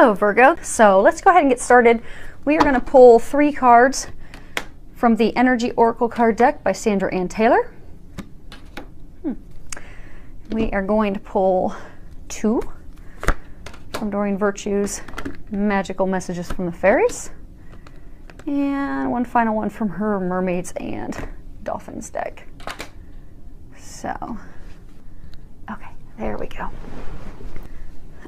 Hello Virgo. So let's go ahead and get started. We are going to pull 3 cards from the Energy Oracle card deck by Sandra Ann Taylor. We are going to pull 2 from Doreen Virtue's Magical Messages from the Fairies, and one final one from her Mermaids and Dolphins deck. So, okay, there we go.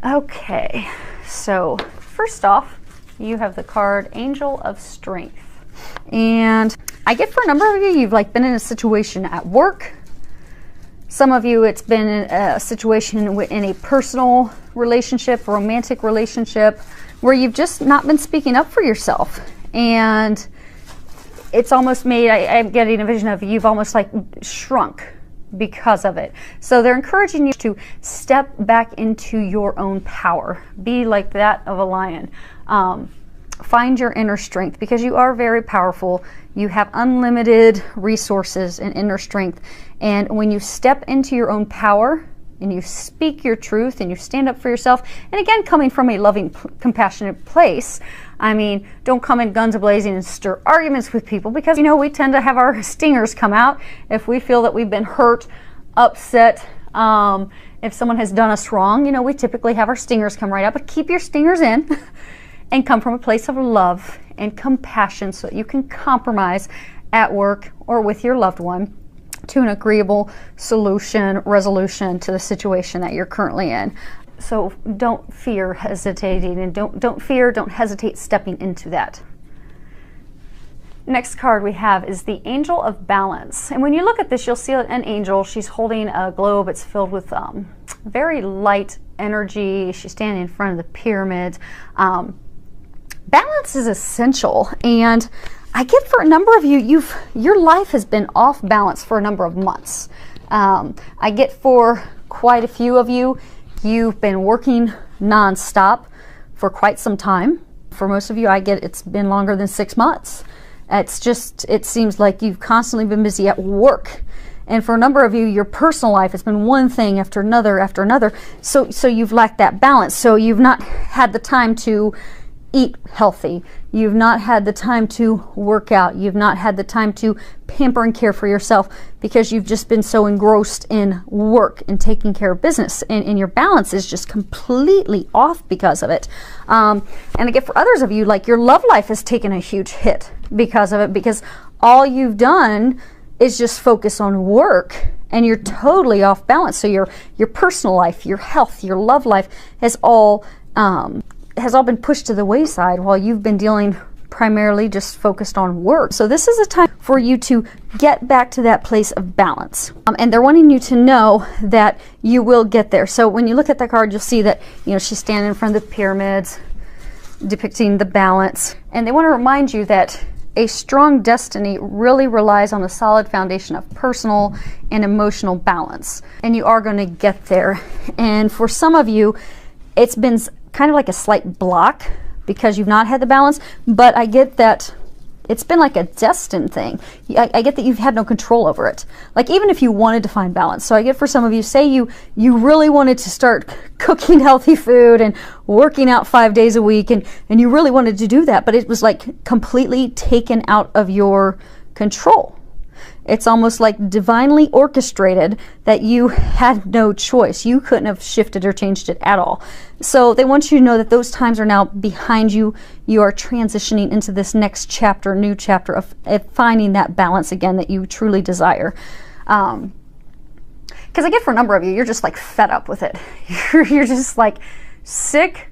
Okay, so first off, you have the card Angel of Strength. And I get for a number of you, you've like been in a situation at work. Some of you, it's been a situation in a personal relationship, romantic relationship, where you've just not been speaking up for yourself. And it's almost made, I'm getting a vision of you've almost like shrunk because of it. So they're encouraging you to step back into your own power. Be like that of a lion. Find your inner strength, because you are very powerful. You have unlimited resources and inner strength. And when you step into your own power and you speak your truth and you stand up for yourself, and again, coming from a loving, compassionate place, I mean, don't come in guns a-blazing and stir arguments with people, because, you know, we tend to have our stingers come out if we feel that we've been hurt, upset. If someone has done us wrong, you know, we typically have our stingers come right up, but keep your stingers in and come from a place of love and compassion so that you can compromise at work or with your loved one to an agreeable solution, resolution to the situation that you're currently in. So don't fear hesitating, and don't hesitate stepping into that. Next card we have is the Angel of Balance. And when you look at this, you'll see an angel. She's holding a globe. It's filled with very light energy. She's standing in front of the pyramids. Balance is essential, and I get for a number of you, your life has been off balance for a number of months. I get for quite a few of you, you've been working non-stop for quite some time. For most of you, I get it's been longer than 6 months. It's just, it seems like you've constantly been busy at work. And for a number of you, your personal life has been one thing after another after another. So you've lacked that balance. So you've not had the time to eat healthy. You've not had the time to work out. You've not had the time to pamper and care for yourself, because you've just been so engrossed in work and taking care of business, and your balance is just completely off because of it. And again, for others of you, like your love life has taken a huge hit because of it, because all you've done is just focus on work, and you're totally off balance. So your personal life, your health, your love life has all been pushed to the wayside while you've been dealing primarily just focused on work. So this is a time for you to get back to that place of balance. And they're wanting you to know that you will get there. So when you look at that card, you'll see that, you know, she's standing in front of the pyramids, depicting the balance. And they want to remind you that a strong destiny really relies on a solid foundation of personal and emotional balance. And you are going to get there. And for some of you, it's been kind of like a slight block because you've not had the balance, but I get that it's been like a destined thing. I get that you've had no control over it. Like even if you wanted to find balance. So I get for some of you, say you really wanted to start cooking healthy food and working out 5 days a week, and you really wanted to do that, but it was like completely taken out of your control. It's almost like divinely orchestrated that you had no choice. You couldn't have shifted or changed it at all. So they want you to know that those times are now behind you. You are transitioning into this next chapter, new chapter of finding that balance again that you truly desire. Because I get for a number of you, you're just like fed up with it. You're just like sick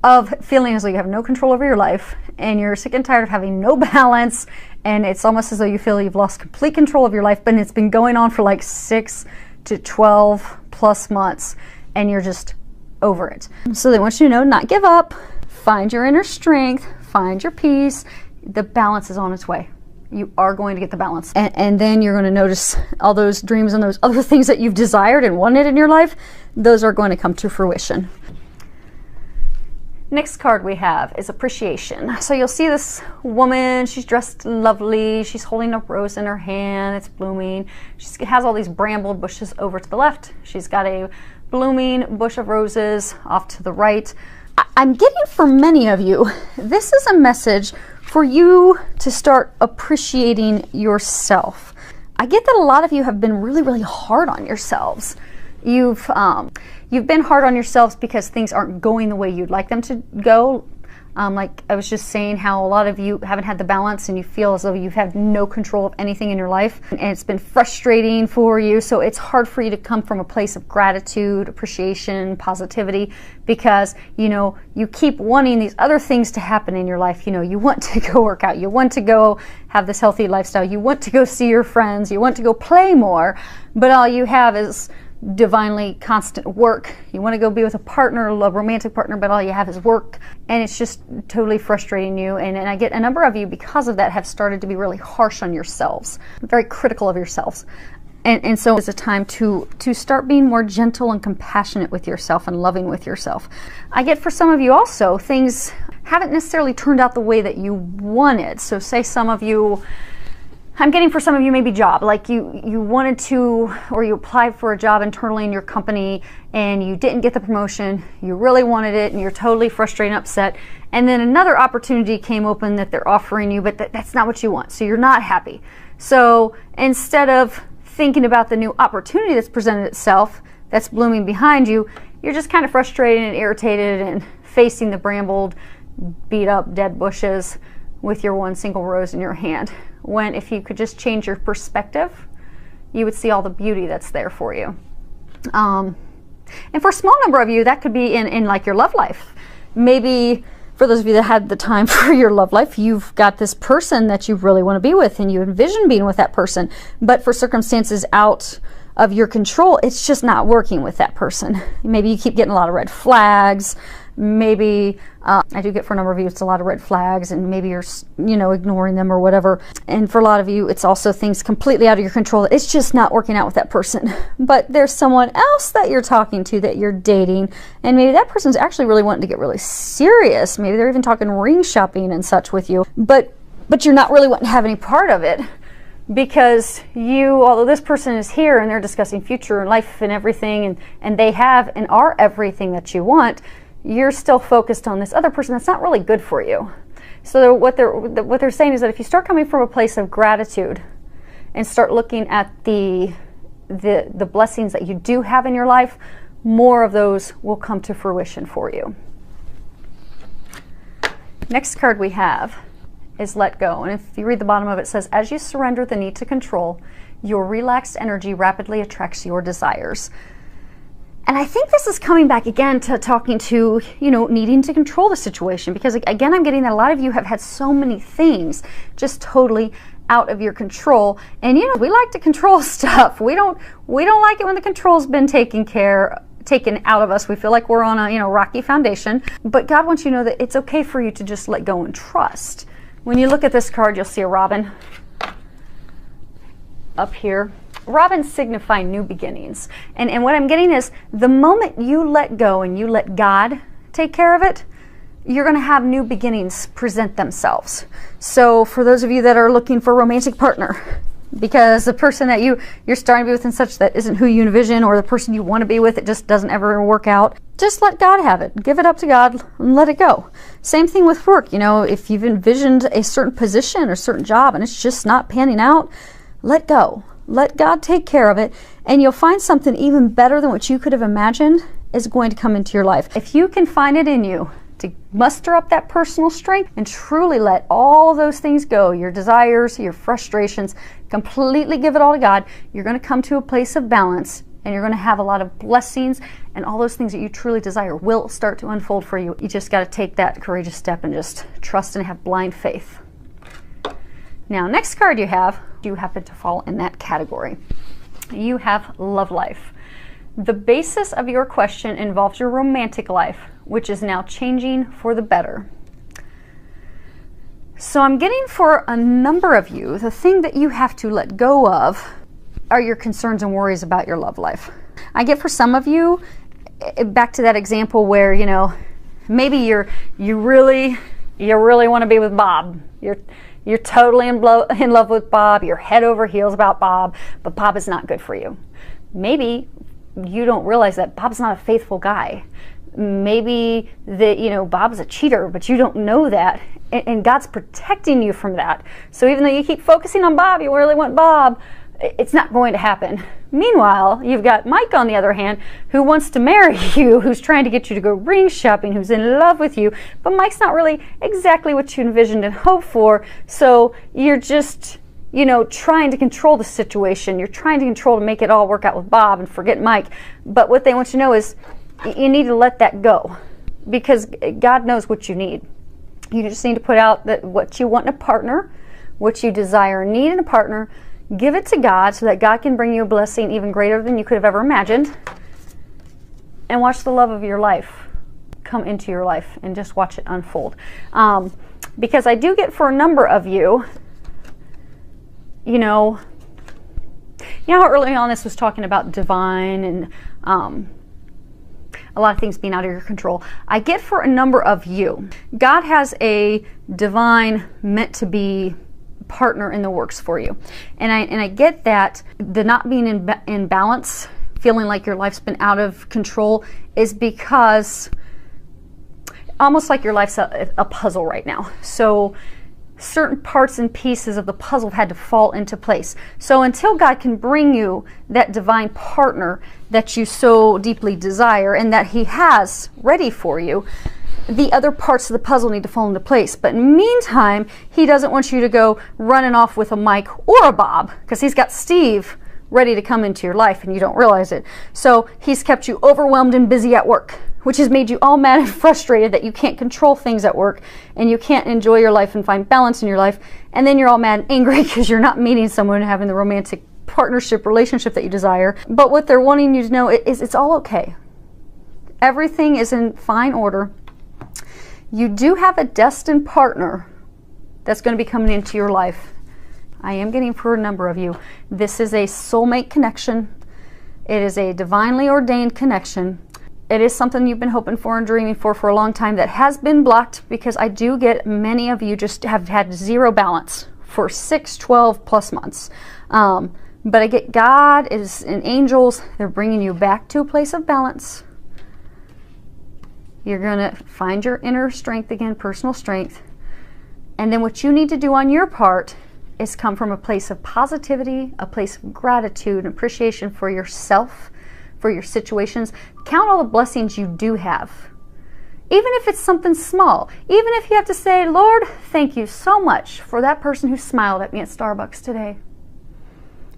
of feeling as though you have no control over your life, and you're sick and tired of having no balance, and it's almost as though you feel you've lost complete control of your life, but it's been going on for like 6 to 12 plus months, and you're just over it. So they want you to know, not give up, find your inner strength, find your peace. The balance is on its way. You are going to get the balance. And then you're going to notice all those dreams and those other things that you've desired and wanted in your life, those are going to come to fruition. Next card we have is Appreciation. So you'll see this woman, she's dressed lovely, she's holding a rose in her hand, it's blooming. She has all these bramble bushes over to the left. She's got a blooming bush of roses off to the right. I'm getting for many of you, this is a message for you to start appreciating yourself. I get that a lot of you have been really, really hard on yourselves. You've been hard on yourselves because things aren't going the way you'd like them to go. Like I was just saying, how a lot of you haven't had the balance and you feel as though you've had no control of anything in your life, and it's been frustrating for you. So it's hard for you to come from a place of gratitude, appreciation, positivity, because you keep wanting these other things to happen in your life. You want to go work out, you want to go have this healthy lifestyle, you want to go see your friends, you want to go play more, but all you have is divinely constant work. You want to go be with a partner, a romantic partner, but all you have is work, and it's just totally frustrating you. And I get a number of you, because of that, have started to be really harsh on yourselves, very critical of yourselves. And so it's a time to start being more gentle and compassionate with yourself and loving with yourself. I get for some of you also, things haven't necessarily turned out the way that you wanted. So say some of you, I'm getting for some of you maybe job, like you wanted to, or you applied for a job internally in your company and you didn't get the promotion, you really wanted it, and you're totally frustrated and upset, and then another opportunity came open that they're offering you, but that's not what you want, so you're not happy. So instead of thinking about the new opportunity that's presented itself, that's blooming behind you, you're just kind of frustrated and irritated and facing the brambled, beat up, dead bushes with your one single rose in your hand. When if you could just change your perspective, you would see all the beauty that's there for you. And for a small number of you, that could be in like your love life. Maybe for those of you that had the time for your love life, you've got this person that you really want to be with and you envision being with that person, but for circumstances out of your control, it's just not working with that person. Maybe you keep getting a lot of red flags. Maybe I do get for a number of you, it's a lot of red flags, and maybe you're ignoring them or whatever. And for a lot of you, it's also things completely out of your control. It's just not working out with that person. But there's someone else that you're talking to, that you're dating, and maybe that person's actually really wanting to get really serious. Maybe they're even talking ring shopping and such with you, but you're not really wanting to have any part of it, because although this person is here and they're discussing future and life and everything, and they have and are everything that you want, you're still focused on this other person that's not really good for you. So what they're saying is that if you start coming from a place of gratitude and start looking at the blessings that you do have in your life, more of those will come to fruition for you. Next card we have is let go. And if you read the bottom of it, it says, as you surrender the need to control, your relaxed energy rapidly attracts your desires. And I think this is coming back again to talking to, needing to control the situation, because again, I'm getting that a lot of you have had so many things just totally out of your control. And we like to control stuff. We don't like it when the control's been taken out of us. We feel like we're on a rocky foundation. But God wants you to know that it's okay for you to just let go and trust. When you look at this card, you'll see a robin up here. Robins signify new beginnings. And what I'm getting is, the moment you let go and you let God take care of it, you're going to have new beginnings present themselves. So for those of you that are looking for a romantic partner, because the person that you're starting to be with and such, that isn't who you envision, or the person you want to be with, it just doesn't ever work out, just let God have it. Give it up to God and let it go. Same thing with work. If you've envisioned a certain position or certain job and it's just not panning out, let go. Let God take care of it, and you'll find something even better than what you could have imagined is going to come into your life. If you can find it in you to muster up that personal strength and truly let all those things go, your desires, your frustrations, completely give it all to God, you're going to come to a place of balance, and you're going to have a lot of blessings, and all those things that you truly desire will start to unfold for you. You just got to take that courageous step and just trust and have blind faith. Now, next card you happen to fall in that category. You have love life. The basis of your question involves your romantic life, which is now changing for the better. So I'm getting for a number of you, the thing that you have to let go of are your concerns and worries about your love life. I get for some of you, back to that example where, maybe you really want to be with Bob. You're totally in love with Bob. You're head over heels about Bob, but Bob is not good for you. Maybe you don't realize that Bob's not a faithful guy. Maybe that, you know, Bob's a cheater, but you don't know that. And God's protecting you from that. So even though you keep focusing on Bob, you really want Bob, it's not going to happen. Meanwhile, you've got Mike on the other hand, who wants to marry you, who's trying to get you to go ring shopping, who's in love with you, but Mike's not really exactly what you envisioned and hoped for. So you're just, you know, trying to control the situation. You're trying to control to make it all work out with Bob and forget Mike. But what they want you to know is you need to let that go, because God knows what you need. You just need to put out that what you want in a partner, what you desire and need in a partner, give it to God so that God can bring you a blessing even greater than you could have ever imagined, and watch the love of your life come into your life and just watch it unfold. Because I do get for a number of you, you know how early on this was talking about divine and a lot of things being out of your control. I get for a number of you, God has a divine meant to be partner in the works for you. And I get that the not being in balance, feeling like your life's been out of control, is because almost like your life's a puzzle right now. So certain parts and pieces of the puzzle had to fall into place. So until God can bring you that divine partner that you so deeply desire and that He has ready for you, the other parts of the puzzle need to fall into place. But in the meantime, He doesn't want you to go running off with a Mike or a Bob, because He's got Steve ready to come into your life and you don't realize it. So He's kept you overwhelmed and busy at work, which has made you all mad and frustrated that you can't control things at work and you can't enjoy your life and find balance in your life. And then you're all mad and angry because you're not meeting someone and having the romantic partnership relationship that you desire. But what they're wanting you to know is it's all okay. Everything is in fine order. You do have a destined partner that's going to be coming into your life. I am getting for a number of you. This is a soulmate connection. It is a divinely ordained connection. It is something you've been hoping for and dreaming for a long time that has been blocked, because I do get many of you just have had zero balance for 6, 12 plus months. But I get God is and angels, they're bringing you back to a place of balance. You're going to find your inner strength again, personal strength. And then what you need to do on your part is come from a place of positivity, a place of gratitude and appreciation for yourself, for your situations. Count all the blessings you do have. Even if it's something small. Even if you have to say, Lord, thank you so much for that person who smiled at me at Starbucks today.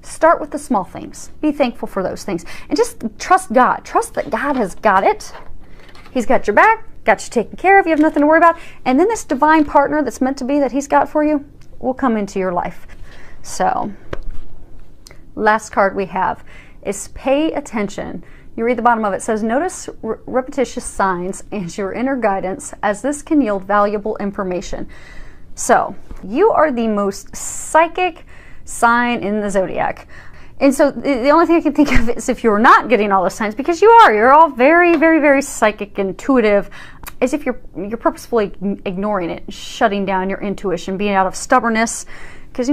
Start with the small things. Be thankful for those things. And just trust God. Trust that God has got it. He's got your back, got you taken care of. You have nothing to worry about. And then this divine partner that's meant to be that He's got for you will come into your life. So, last card we have is pay attention. You read the bottom of it. It says, notice repetitious signs and your inner guidance, as this can yield valuable information. So, you are the most psychic sign in the zodiac. And so the only thing I can think of is if you're not getting all the signs, because you're all very, very, very psychic, intuitive, as if you're purposefully ignoring it, shutting down your intuition, being out of stubbornness, because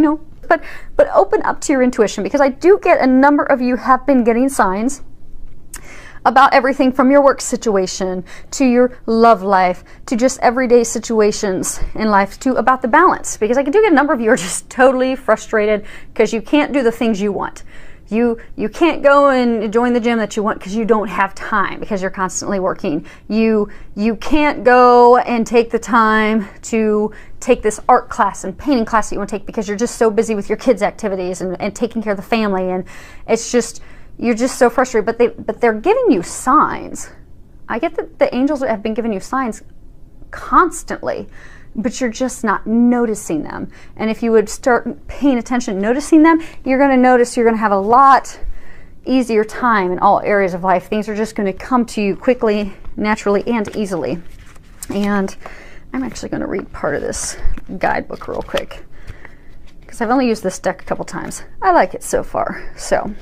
but open up to your intuition, because I do get a number of you have been getting signs about everything from your work situation to your love life to just everyday situations in life to about the balance, because I do get a number of you are just totally frustrated because you can't do the things you want. You can't go and join the gym that you want because you don't have time, because you're constantly working. You can't go and take the time to take this art class and painting class that you want to take because you're just so busy with your kids' activities and taking care of the family, and it's just you're just so frustrated. But they're giving you signs. I get that the angels have been giving you signs constantly, but you're just not noticing them. And if you would start paying attention, noticing them, you're going to notice you're going to have a lot easier time in all areas of life. Things are just going to come to you quickly, naturally, and easily. And I'm actually going to read part of this guidebook real quick, because I've only used this deck a couple times. I like it so far. So,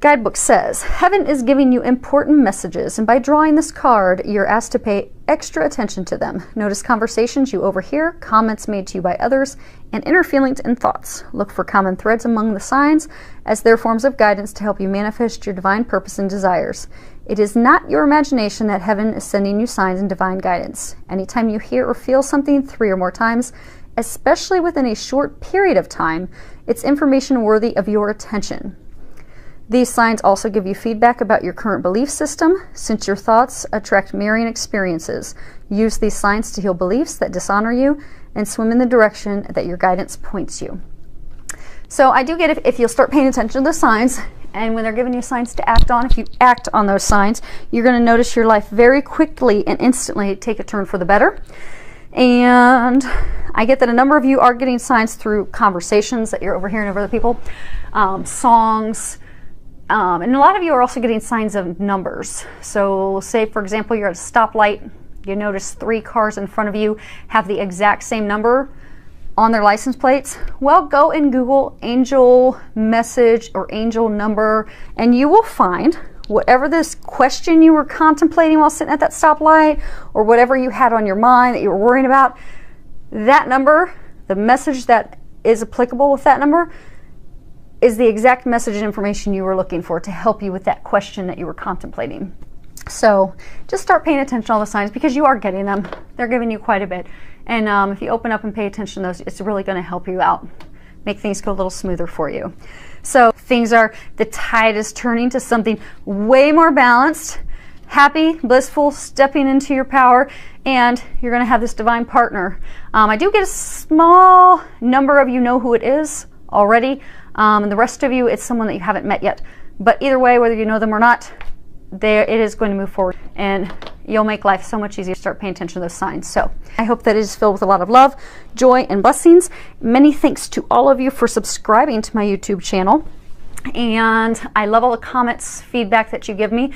guidebook says, heaven is giving you important messages, and by drawing this card, you're asked to pay extra attention to them. Notice conversations you overhear, comments made to you by others, and inner feelings and thoughts. Look for common threads among the signs, as they're forms of guidance to help you manifest your divine purpose and desires. It is not your imagination that heaven is sending you signs and divine guidance. Anytime you hear or feel something 3 or more times, especially within a short period of time, it's information worthy of your attention. These signs also give you feedback about your current belief system, since your thoughts attract mirroring experiences. Use these signs to heal beliefs that dishonor you and swim in the direction that your guidance points you. So I do get if you'll start paying attention to the signs, and when they're giving you signs to act on, if you act on those signs, you're going to notice your life very quickly and instantly take a turn for the better. And I get that a number of you are getting signs through conversations that you're overhearing of other people, songs, and a lot of you are also getting signs of numbers. So say, for example, you're at a stoplight, you notice 3 cars in front of you have the exact same number on their license plates. Well, go and Google angel message or angel number, and you will find whatever this question you were contemplating while sitting at that stoplight, or whatever you had on your mind that you were worrying about, that number, the message that is applicable with that number, is the exact message and information you were looking for to help you with that question that you were contemplating. So just start paying attention to all the signs, because you are getting them. They're giving you quite a bit. And if you open up and pay attention to those, it's really going to help you out, make things go a little smoother for you. So the tide is turning to something way more balanced, happy, blissful, stepping into your power, and you're going to have this divine partner. I do get a small number of you know who it is already, and the rest of you, it's someone that you haven't met yet. But either way, whether you know them or not, it is going to move forward, and you'll make life so much easier to start paying attention to those signs. So I hope that it is filled with a lot of love, joy, and blessings. Many thanks to all of you for subscribing to my YouTube channel, and I love all the comments, feedback that you give me.